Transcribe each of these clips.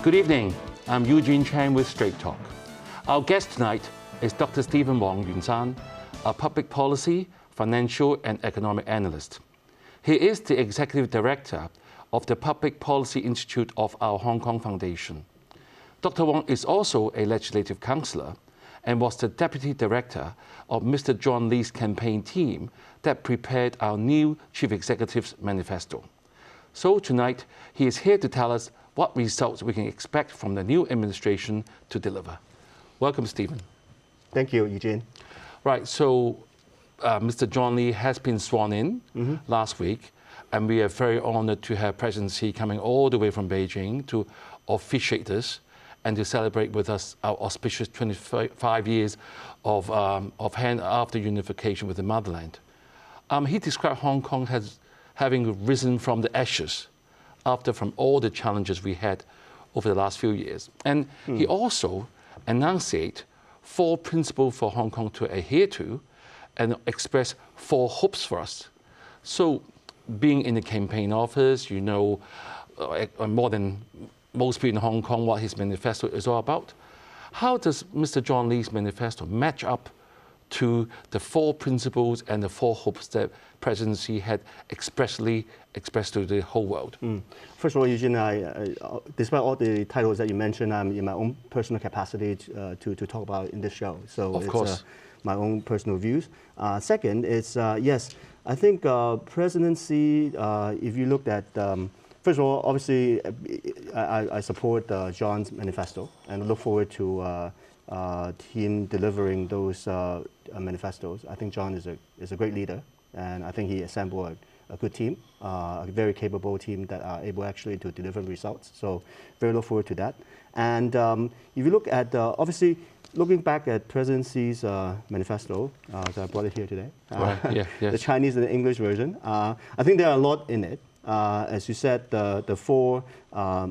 Good evening. I'm Eugene Chan with Straight Talk. Our guest tonight is Dr. Stephen Wong Yun-san, a public policy, financial, and economic analyst. He is the executive director of the Public Policy Institute of our Hong Kong Foundation. Dr. Wong is also a legislative councillor and was the deputy director of Mr. John Lee's campaign team that prepared our new chief executive's manifesto. So tonight, he is here to tell us what results we can expect from the new administration to deliver. Welcome, Stephen. Thank you, Eugene. Right, so Mr. John Lee has been sworn in last week, and we are very honored to have President Xi coming all the way from Beijing to officiate this and to celebrate with us our auspicious 25 years of hand after unification with the motherland. He described Hong Kong as having risen from the ashes from all the challenges we had over the last few years. And he also enunciated 4 principles for Hong Kong to adhere to and expressed 4 hopes for us. So being in the campaign office, you know more than most people in Hong Kong what his manifesto is all about. How does Mr. John Lee's manifesto match up to the 4 principles and the 4 hopes that President Xi had expressly expressed to the whole world? First of all, Eugene, despite all the titles that you mentioned, I'm in my own personal capacity to talk about in this show. So of course. My own personal views. Second, it's yes, I think President Xi, if you looked at, first of all, obviously, I support John's manifesto and look forward to him delivering those manifestos. I think John is a great leader, and I think he assembled a good team, a very capable team that are able actually to deliver results. So very look forward to that. And if you look at, obviously, looking back at President Xi's manifesto, so I brought it here today, right. Yeah, yes. The Chinese and the English version, I think there are a lot in it. As you said, the 4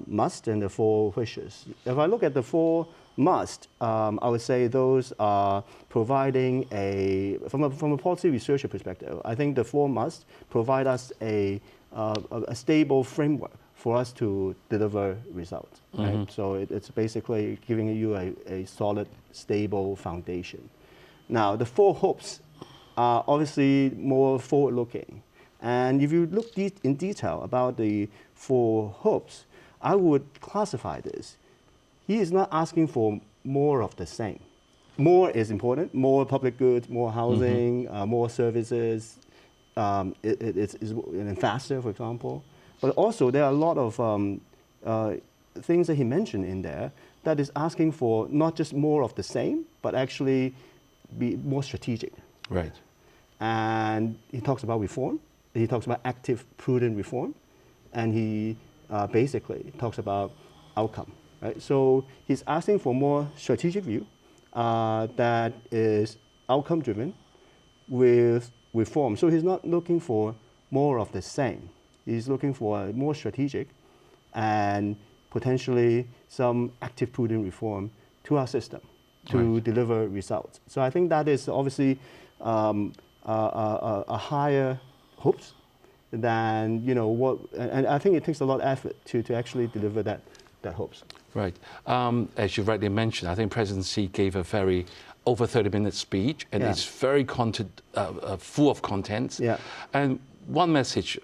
must and the 4 wishes. If I look at the 4 must, I would say those are providing from a policy researcher perspective, I think the 4 must provide us a stable framework for us to deliver results. Right? So it's basically giving you a solid, stable foundation. Now, the 4 hopes are obviously more forward-looking. And if you look in detail about the 4 hopes, I would classify this. He is not asking for more of the same. More is important, more public goods, more housing, more services, and faster, for example. But also there are a lot of things that he mentioned in there that is asking for not just more of the same, but actually be more strategic. Right. And he talks about reform. He talks about active, prudent reform. And he basically talks about outcome. Right? So he's asking for more strategic view that is outcome-driven with reform. So he's not looking for more of the same. He's looking for a more strategic and potentially some active, prudent reform to our system to deliver results. So I think that is obviously a higher hopes than what, and I think it takes a lot of effort to actually deliver that hopes. Right. As you rightly mentioned, I think President Xi gave a very over 30-minute speech, and it's very full of content. Yeah. And one message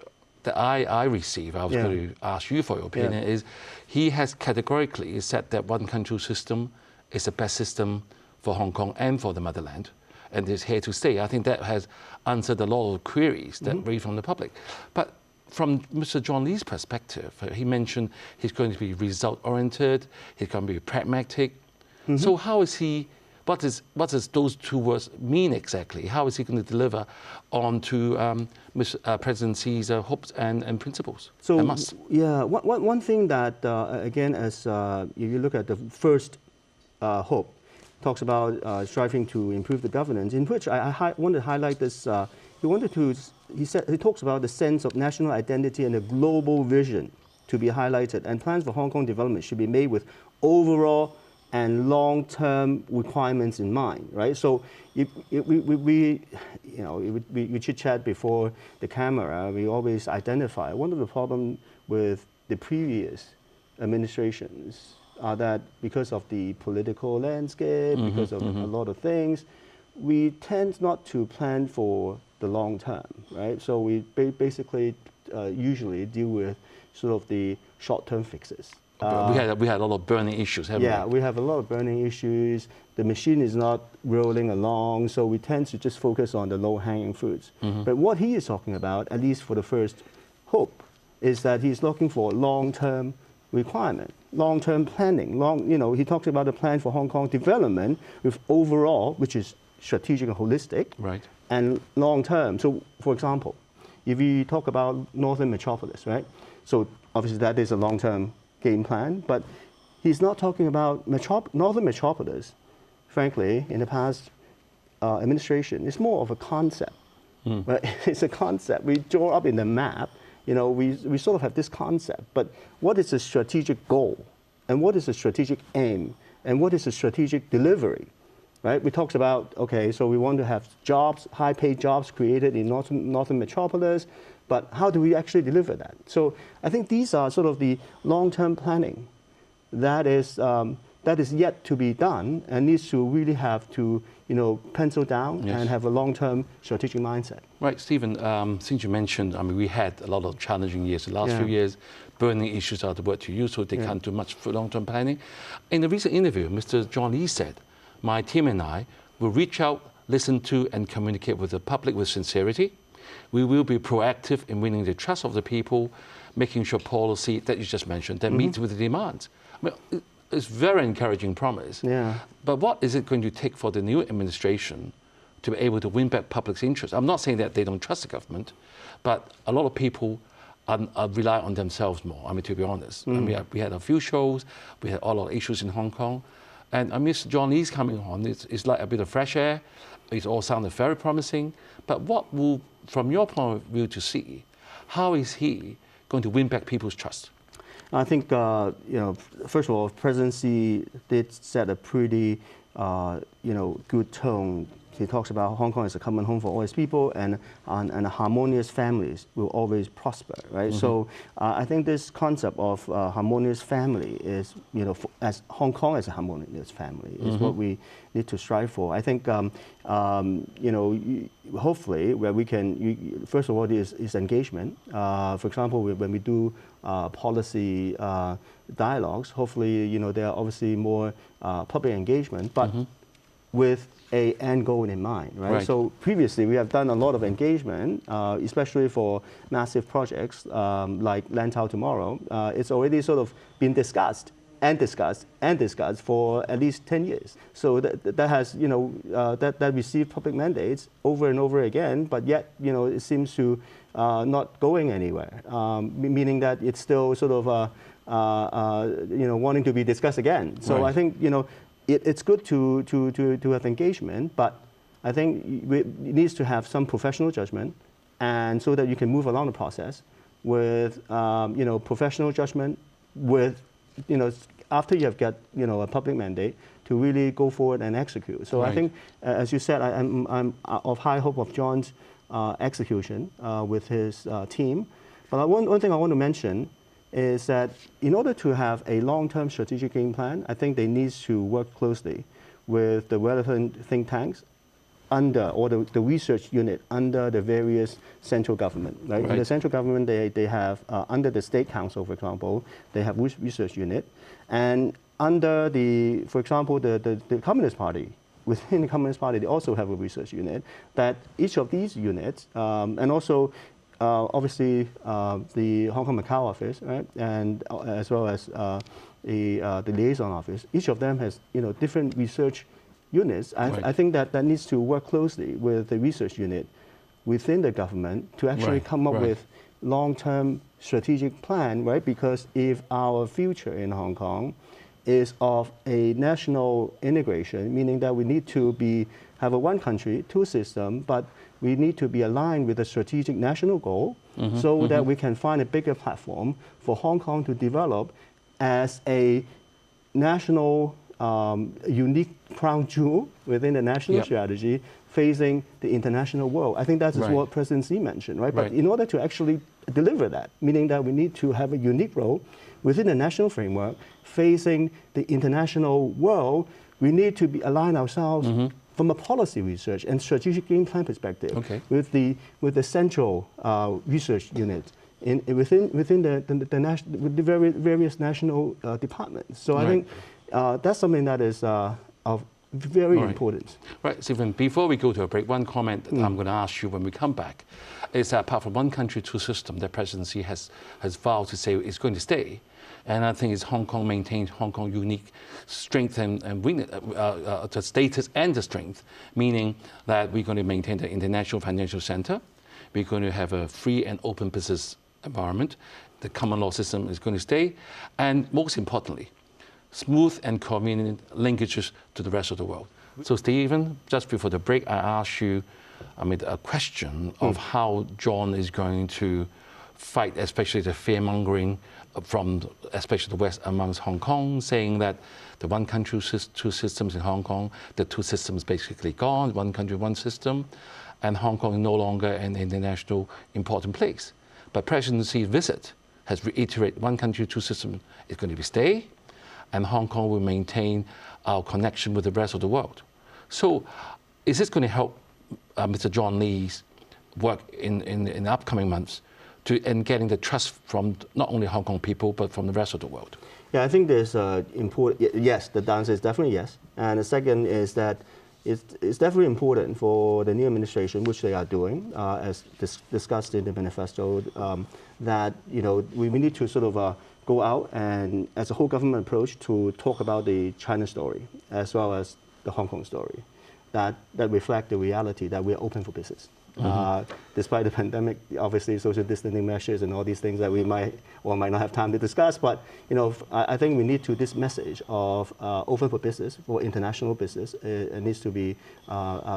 that I receive, I was going to ask you for your opinion, is he has categorically said that one country system is the best system for Hong Kong and for the motherland, and is here to stay. I think that has answered a lot of queries that raised from the public. But from Mr. John Lee's perspective, he mentioned he's going to be result-oriented, he's going to be pragmatic. So how is he, what does those 2 words mean exactly? How is he going to deliver on to President Xi's hopes and principles? So, and must? Yeah, one thing that, again, as if you look at the first hope, talks about striving to improve the governance, in which I want to highlight this. He talks about the sense of national identity and a global vision to be highlighted, and plans for Hong Kong development should be made with overall and long-term requirements in mind, right? So we chit-chat before the camera. We always identify one of the problems with the previous administrations are that because of the political landscape, because of a lot of things, we tend not to plan for the long term, right? So we basically usually deal with sort of the short-term fixes. We had a lot of burning issues, haven't we? Yeah, we have a lot of burning issues. The machine is not rolling along, so we tend to just focus on the low-hanging fruits. But what he is talking about, at least for the first hope, is that he's looking for long-term requirement, long-term planning. He talks about the plan for Hong Kong development with overall, which is strategic and holistic, right, and long-term. So, for example, if we talk about Northern Metropolis, right? So obviously that is a long-term game plan, but he's not talking about Northern Metropolis. Frankly, in the past administration, it's more of a concept. Right? It's a concept. We draw up in the map. We sort of have this concept, but what is the strategic goal? And what is the strategic aim? And what is the strategic delivery? Right? We talked about, okay, so we want to have jobs, high-paid jobs created in Northern Metropolis, but how do we actually deliver that? So I think these are sort of the long-term planning that is yet to be done and needs to really have to, pencil down and have a long-term strategic mindset. Right, Stephen, since you mentioned, we had a lot of challenging years. The last few years, burning issues are the word to use, so they can't do much for long-term planning. In a recent interview, Mr. John Lee said, my team and I will reach out, listen to, and communicate with the public with sincerity. We will be proactive in winning the trust of the people, making sure policy that you just mentioned that meets with the demands. It's very encouraging promise. Yeah. But what is it going to take for the new administration to be able to win back public's interest? I'm not saying that they don't trust the government, but a lot of people rely on themselves more, to be honest. We had a few shows, we had a lot of issues in Hong Kong, and Mr. John Lee's coming on, it's like a bit of fresh air. It all sounded very promising. But what will, from your point of view to see, how is he going to win back people's trust? I think, first of all, presidency did set a pretty, good tone. He talks about Hong Kong as a common home for all its people, and harmonious families will always prosper, right? So I think this concept of harmonious family is, as Hong Kong as a harmonious family is what we need to strive for. I think, hopefully, where we can, first of all, is engagement. For example, when we do policy dialogues, hopefully, there are obviously more public engagement, but with an end goal in mind, right? So previously, we have done a lot of engagement, especially for massive projects like Lantau Tomorrow. It's already sort of been discussed for at least 10 years. So that has, that received public mandates over and over again, but yet, it seems to not going anywhere, meaning that it's still sort of, wanting to be discussed again. So I think, it's good to have engagement, but I think it needs to have some professional judgment, and so that you can move along the process with, professional judgment, with, after you have got, a public mandate, to really go forward and execute. So I think, as you said, I'm of high hope of John's execution with his team. But one thing I want to mention is that in order to have a long-term strategic game plan, I think they need to work closely with the relevant think tanks under, or the research unit under the various central government. Right? In the central government, they have, under the State Council, for example, they have research unit. And under the, for example, the Communist Party, within the Communist Party, they also have a research unit, that each of these units, and also obviously the Hong Kong Macau office, right, and as well as the liaison office, each of them has different research units. I think that needs to work closely with the research unit within the government to actually come up with long-term strategic plan, right? Because if our future in Hong Kong is of a national integration, meaning that we need to have a one country, two system, but we need to be aligned with a strategic national goal so that we can find a bigger platform for Hong Kong to develop as a national unique crown jewel within the national strategy facing the international world. I think that is what President Xi mentioned, right? But in order to actually deliver that, meaning that we need to have a unique role within the national framework facing the international world, we need to align ourselves from a policy research and strategic game plan perspective with the central research unit within the various national departments. So I think that's something that is of very important. Right, Stephen, before we go to a break, one comment that I'm going to ask you when we come back is that apart from one country, two systems, the presidency has vowed to say it's going to stay. And I think it's Hong Kong maintains Hong Kong unique strength and weakness, the status and the strength, meaning that we're going to maintain the international financial center. We're going to have a free and open business environment. The common law system is going to stay. And most importantly, smooth and convenient linkages to the rest of the world. So Stephen, just before the break, I asked you, a question of how John is going to fight, especially the fear-mongering from especially the West amongst Hong Kong, saying that the one country, two systems in Hong Kong, the two systems basically gone, one country, one system, and Hong Kong is no longer an international important place. But President Xi's visit has reiterated one country, two systems is going to stay, and Hong Kong will maintain our connection with the rest of the world. So is this going to help Mr. John Lee's work in the upcoming months in getting the trust from not only Hong Kong people, but from the rest of the world? Yeah, I think there's important, yes, the answer is definitely yes. And the second is that it's definitely important for the new administration, which they are doing, as discussed in the manifesto, that we need to sort of go out and, as a whole government approach, to talk about the China story as well as the Hong Kong story, that reflect the reality that we are open for business. Despite the pandemic, obviously social distancing measures and all these things that we might or might not have time to discuss, but I think we need to, this message of open for business, for international business, it needs to be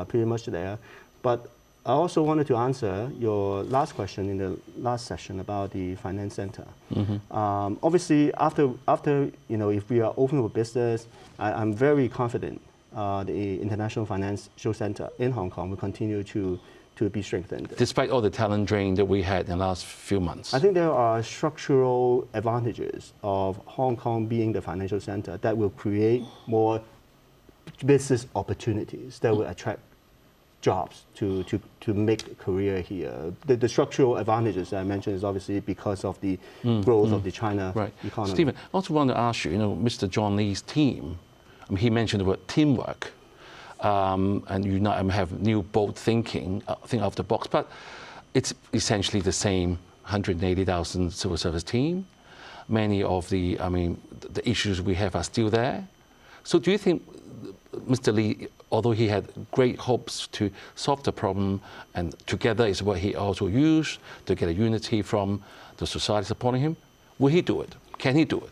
pretty much there. But I also wanted to answer your last question in the last session about the finance center. Obviously, after if we are open for business, I'm very confident the International Financial Center in Hong Kong will continue to be strengthened. Despite all the talent drain that we had in the last few months? I think there are structural advantages of Hong Kong being the financial center that will create more business opportunities that will attract jobs to make a career here. The structural advantages that I mentioned is obviously because of the growth of the China economy. Stephen, I also want to ask you, Mr. John Lee's team, he mentioned the word teamwork. And you have new bold thinking, think out of the box, but it's essentially the same 180,000 civil service team. Many of the issues we have are still there. So do you think Mr. Lee, although he had great hopes to solve the problem, and together is what he also used to get a unity from the society supporting him, will he do it? Can he do it?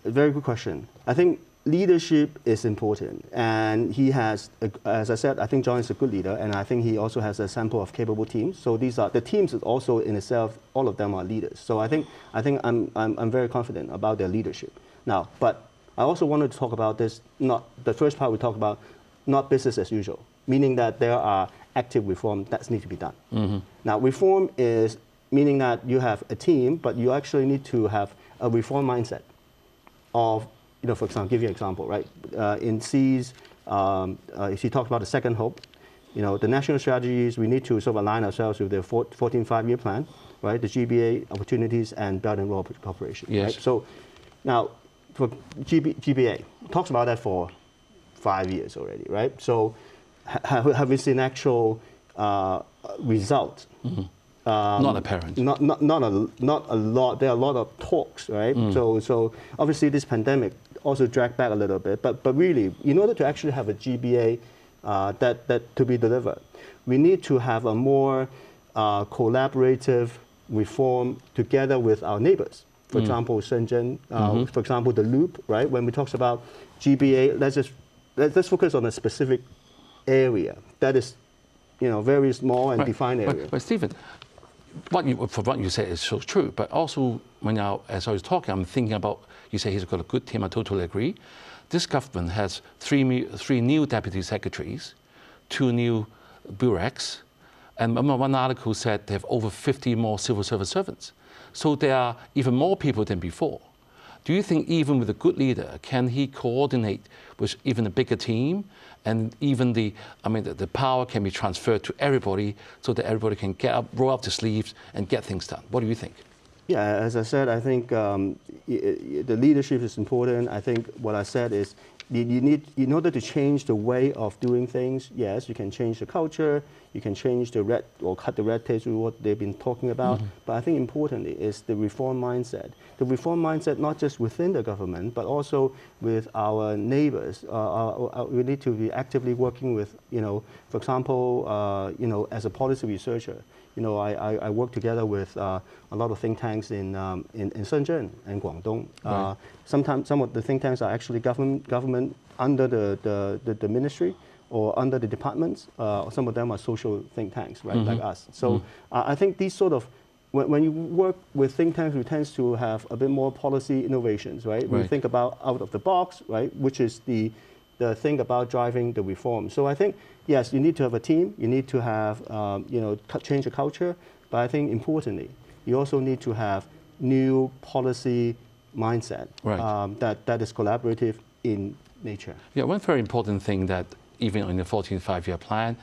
A very good question. I think leadership is important, and he has, as I said, I think John is a good leader, and I think he also has a sample of capable teams. So these are the teams is also in itself, all of them are leaders. So I think I'm very confident about their leadership. Now, but I also wanted to talk about this. Not the first part we talked about, not business as usual, meaning that there are active reform that need to be done. Now, reform is meaning that you have a team, but you actually need to have a reform mindset of, for example, give you an example, right? In Xi's, if he talks about the second hope, the national strategies, we need to sort of align ourselves with the 14 five-year plan, right? The GBA opportunities and Belt and Road Cooperation. Yes. Right? So now, for GBA, talks about that for 5 years already, right? So have we seen actual result? Not apparent. Not a lot. There are a lot of talks, right? So obviously this pandemic also dragged back a little bit. But really, in order to actually have a GBA that to be delivered, we need to have a more collaborative reform together with our neighbors. For example, Shenzhen. For example, the Loop, right? When we talk about GBA, let's focus on a specific area that is, very small and defined area. But Stephen, what you said is so true. But also, as I was talking, I'm thinking about, you say he's got a good team. I totally agree. this government has three new deputy secretaries, 2 new bureaus, and one article said they have over 50 more civil service servants. So there are even more people than before. Do you think even with a good leader, can he coordinate with even a bigger team, and even the power can be transferred to everybody so that everybody can get up, roll up the sleeves and get things done? What do you think? Yeah, as I said, I think the leadership is important. I think what I said is you need, in order to change the way of doing things, yes, you can change the culture, you can change the cut the red tape to what they've been talking about. But I think importantly is the reform mindset. The reform mindset not just within the government, but also with our neighbors. We need to be actively working with, for example, as a policy researcher, I work together with a lot of think tanks in Shenzhen and Guangdong. Right. Sometimes some of the think tanks are actually government under the ministry or under the departments. Some of them are social think tanks, right, like us. So I think these sort of, when you work with think tanks, we tend to have a bit more policy innovations, right? We think about out of the box, right, which is the thing about driving the reform. So I think, yes, you need to have a team, you need to have, change the culture, but I think importantly, you also need to have new policy mindset that is collaborative in nature. Yeah, one very important thing that even in the 14th five-year plan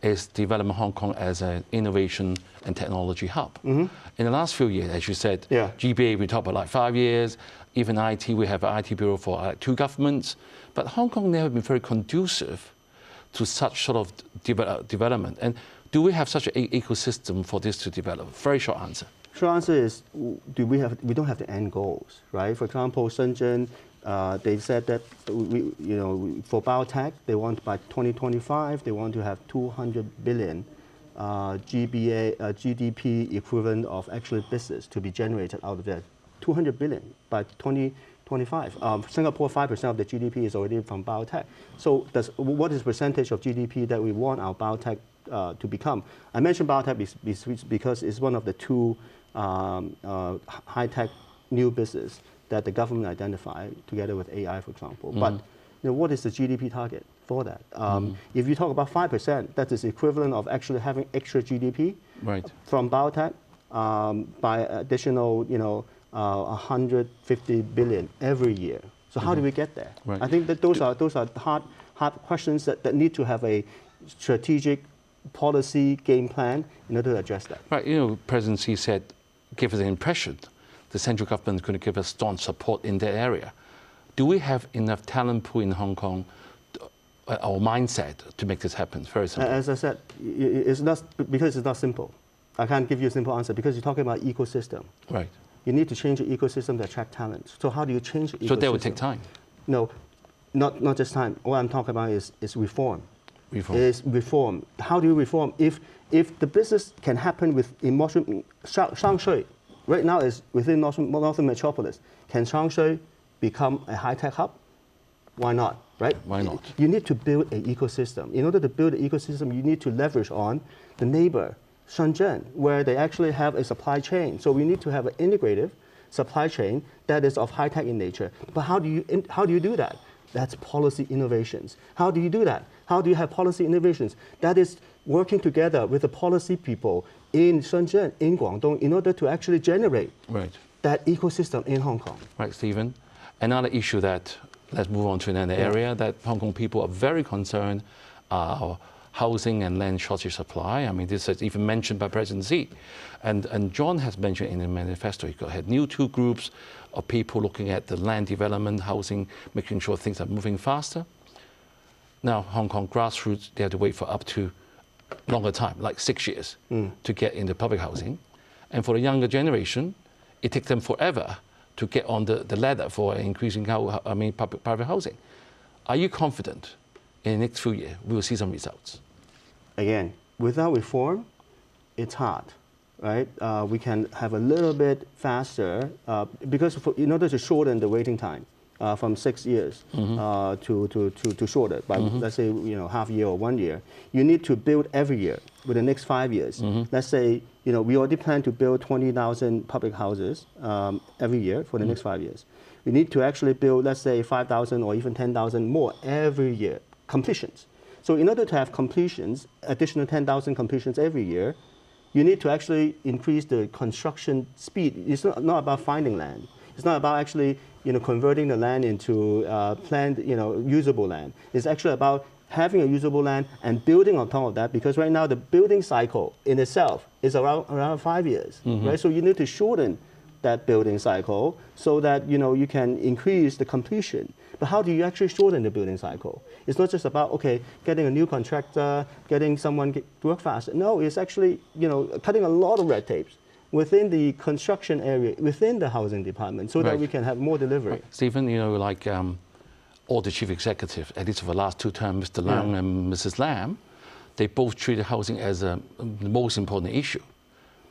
is developing Hong Kong as an innovation and technology hub. In the last few years, as you said, GBA, we talk about like 5 years, even IT, we have an IT bureau for 2 governments, but Hong Kong never been very conducive to such sort of development. And do we have such an ecosystem for this to develop? Very short answer. Short answer is, we don't have the end goals, right? For example, Shenzhen, they said that for biotech, they want by 2025, they want to have 200 billion GDP equivalent of actual business to be generated out of that. 200 billion by 2025. Singapore, 5% of the GDP is already from biotech. So what is the percentage of GDP that we want our biotech to become? I mentioned biotech because it's one of the 2 high-tech new business that the government identified together with AI, for example. But what is the GDP target for that? If you talk about 5%, that is equivalent of actually having extra GDP from biotech by additional, 150 billion every year. So how do we get there? I think that those are hard questions that need to have a strategic policy game plan in order to address that. Right, President Xi said, give us an impression the central government could give us staunch support in that area. Do we have enough talent pool in Hong Kong, our mindset, to make this happen? Very simple. As I said, it's not, because it's not simple. I can't give you a simple answer because you're talking about ecosystem. Right. You need to change the ecosystem to attract talent. So how do you change the ecosystem? So that would take time. No, not just time. What I'm talking about is reform. Reform. Is reform. How do you reform? If the business can happen in Shangshui, right now is within Northern Metropolis, can Shangshui become a high-tech hub? Why not, right? Why not? You need to build an ecosystem. In order to build an ecosystem, you need to leverage on the neighbor, Shenzhen, where they actually have a supply chain. So we need to have an integrative supply chain that is of high-tech in nature. But how do you do that? That's policy innovations. How do you do that? How do you have policy innovations? That is working together with the policy people in Shenzhen, in Guangdong, in order to actually generate that ecosystem in Hong Kong. Right, Stephen. Another issue that, let's move on to another area, that Hong Kong people are very concerned housing and land shortage supply. I mean, this is even mentioned by President Xi. And John has mentioned in the manifesto, he had new 2 groups of people looking at the land development, housing, making sure things are moving faster. Now, Hong Kong grassroots, they have to wait for up to longer time, like 6 years, to get into public housing. And for the younger generation, it takes them forever to get on the ladder for increasing private housing. Are you confident in the next few years we will see some results? Again, without reform, it's hard, right? We can have a little bit faster because in order to shorten the waiting time from 6 years to shorten it by let's say half a year or 1 year, you need to build every year with the next 5 years. Let's say we already plan to build 20,000 public houses every year for the next 5 years. we need to actually build, let's say, 5,000 or even 10,000 more every year, completions. So in order to have completions, additional 10,000 completions every year, you need to actually increase the construction speed. It's not about finding land. It's not about actually converting the land into planned, usable land. It's actually about having a usable land and building on top of that, because right now the building cycle in itself is around 5 years, right? So you need to shorten that building cycle so that you can increase the completion. But how do you actually shorten the building cycle? It's not just about getting a new contractor, getting someone to work faster. No, it's actually cutting a lot of red tapes within the construction area, within the housing department, so that we can have more delivery. Right. Stephen, like all the chief executives, at least for the last 2 terms, Mr. Lam and Mrs. Lam, they both treated housing as the most important issue.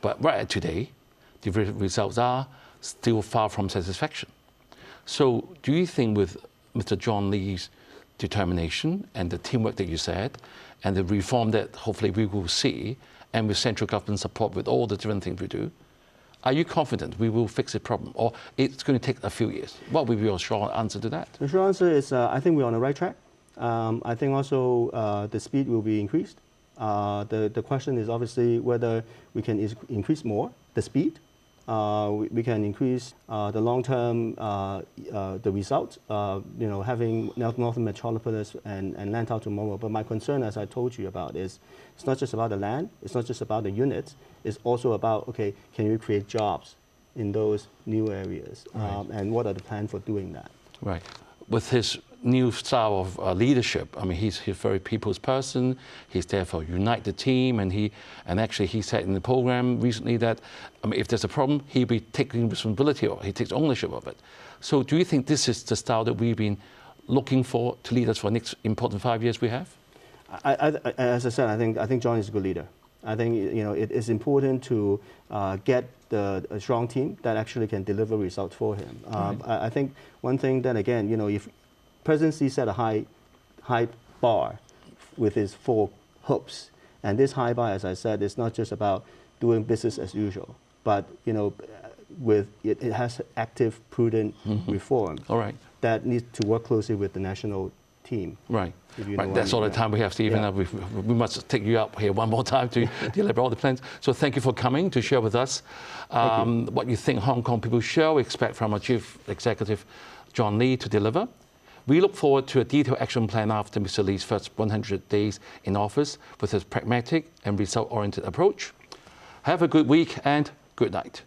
But right today, the results are still far from satisfaction. So do you think with Mr. John Lee's determination and the teamwork that you said, and the reform that hopefully we will see, and with central government support with all the different things we do, are you confident we will fix the problem, or it's going to take a few years? What will be your short answer to that? The short answer is I think we're on the right track. I think also the speed will be increased. The question is obviously whether we can increase more the speed. We can increase the long-term the results. Having Northern Metropolis and Lantau tomorrow. But my concern, as I told you about, is it's not just about the land. It's not just about the units. It's also about can you create jobs in those new areas, and what are the plans for doing that? Right. With his new style of leadership, I mean, he's a very people's person. He's there for unite the team, and actually he said in the program recently that if there's a problem, he'll be taking responsibility, or he takes ownership of it. So do you think this is the style that we've been looking for to lead us for the next important 5 years we have? As I said, I think John is a good leader. I think it is important to get a strong team that actually can deliver results for him. I think one thing that again, if presidency set a high bar with his 4 hopes, and this high bar, as I said, is not just about doing business as usual, but it has active, prudent reform. All right. That needs to work closely with the national team. Right. Right. That's all the time we have, Stephen. Yeah. We must take you up here one more time to deliver all the plans. So thank you for coming to share with us what you think Hong Kong people shall expect from our Chief Executive, John Lee, to deliver. We look forward to a detailed action plan after Mr. Lee's first 100 days in office with his pragmatic and result-oriented approach. Have a good week and good night.